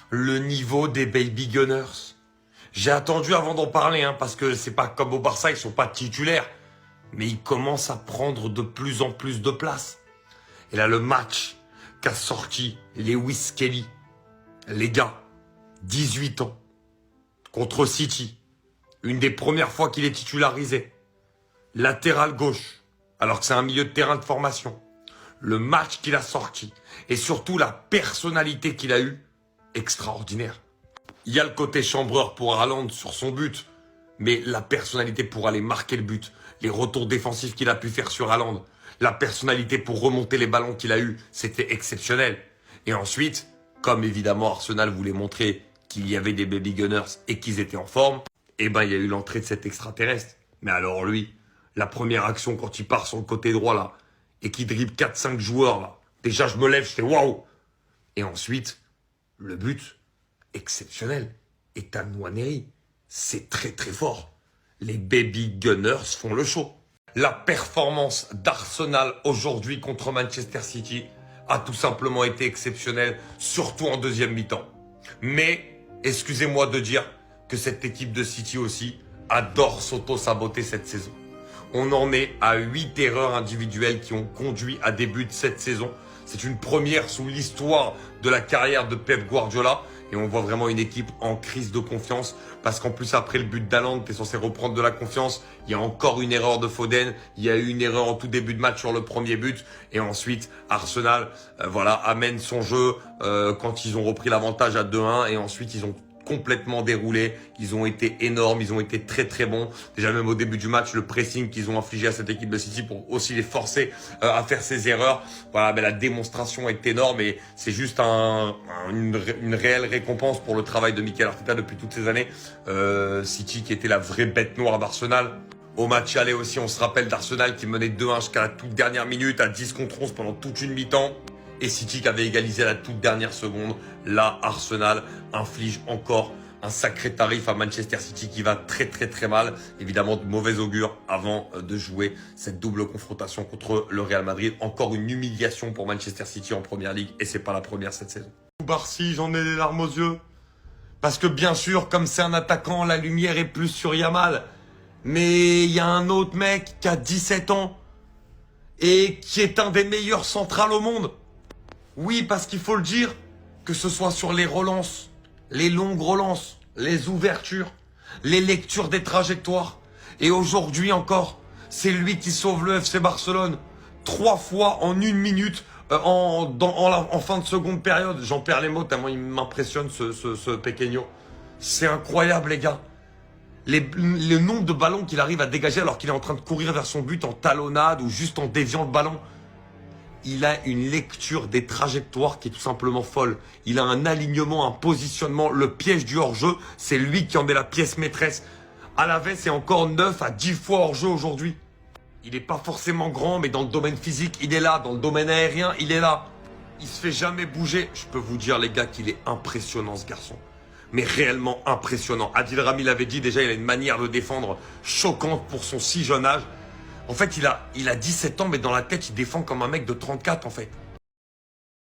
Le niveau des Baby Gunners. J'ai attendu avant d'en parler, parce que c'est pas comme au Barça, ils sont pas titulaires. Mais ils commencent à prendre de plus en plus de place. Et là, le match qu'a sorti Lewis Kelly, les gars, 18 ans, contre City. Une des premières fois qu'il est titularisé. Latéral gauche, alors que c'est un milieu de terrain de formation. Le match qu'il a sorti, et surtout la personnalité qu'il a eue, extraordinaire. Il y a le côté chambreur pour Haaland sur son but, mais la personnalité pour aller marquer le but, les retours défensifs qu'il a pu faire sur Haaland, la personnalité pour remonter les ballons qu'il a eu, c'était exceptionnel. Et ensuite, comme évidemment Arsenal voulait montrer qu'il y avait des Baby Gunners et qu'ils étaient en forme, eh ben il y a eu l'entrée de cet extraterrestre. Mais alors lui, la première action quand il part sur le côté droit là, et qu'il dribble 4-5 joueurs là, déjà je me lève, je fais waouh. Et ensuite, le but, exceptionnel. Ethan Nwaneri, c'est très très fort. Les Baby Gunners font le show. La performance d'Arsenal aujourd'hui contre Manchester City a tout simplement été exceptionnelle, surtout en deuxième mi-temps. Mais, excusez-moi de dire que cette équipe de City aussi adore s'auto-saboter cette saison. On en est à 8 erreurs individuelles qui ont conduit à des buts cette saison. C'est une première sous l'histoire de la carrière de Pep Guardiola. Et on voit vraiment une équipe en crise de confiance. Parce qu'en plus, après le but d'Haaland, tu es censé reprendre de la confiance. Il y a encore une erreur de Foden. Il y a eu une erreur en tout début de match sur le premier but. Et ensuite, Arsenal amène son jeu quand ils ont repris l'avantage à 2-1. Et ensuite, ils ont complètement déroulé, ils ont été énormes, ils ont été très très bons. Déjà même au début du match, le pressing qu'ils ont infligé à cette équipe de City pour aussi les forcer à faire ces erreurs. Voilà, mais la démonstration est énorme et c'est juste une réelle récompense pour le travail de Mikel Arteta depuis toutes ces années. City qui était la vraie bête noire d'Arsenal. Au match aller aussi, on se rappelle d'Arsenal qui menait 2-1 jusqu'à la toute dernière minute à 10 contre 11 pendant toute une mi-temps. Et City qui avait égalisé à la toute dernière seconde. Là, Arsenal inflige encore un sacré tarif à Manchester City qui va très très très mal. Évidemment, de mauvais augure avant de jouer cette double confrontation contre le Real Madrid. Encore une humiliation pour Manchester City en Première Ligue et c'est pas la première cette saison. Barcy, j'en ai les larmes aux yeux. Parce que bien sûr, comme c'est un attaquant, la lumière est plus sur Yamal. Mais il y a un autre mec qui a 17 ans et qui est un des meilleurs centrales au monde. Oui, parce qu'il faut le dire, que ce soit sur les relances, les longues relances, les ouvertures, les lectures des trajectoires. Et aujourd'hui encore, c'est lui qui sauve le FC Barcelone 3 fois en 1 minute en fin de seconde période. J'en perds les mots tellement il m'impressionne ce Pequeño. C'est incroyable les gars. Le nombre de ballons qu'il arrive à dégager alors qu'il est en train de courir vers son but en talonnade ou juste en déviant le ballon. Il a une lecture des trajectoires qui est tout simplement folle. Il a un alignement, un positionnement. Le piège du hors-jeu, c'est lui qui en est la pièce maîtresse. Alaves est encore 9 à 10 fois hors-jeu aujourd'hui. Il n'est pas forcément grand, mais dans le domaine physique, il est là. Dans le domaine aérien, il est là. Il se fait jamais bouger. Je peux vous dire, les gars, qu'il est impressionnant, ce garçon. Mais réellement impressionnant. Adil Rami l'avait dit, déjà, il a une manière de défendre choquante pour son si jeune âge. En fait, il a 17 ans, mais dans la tête, il défend comme un mec de 34, en fait.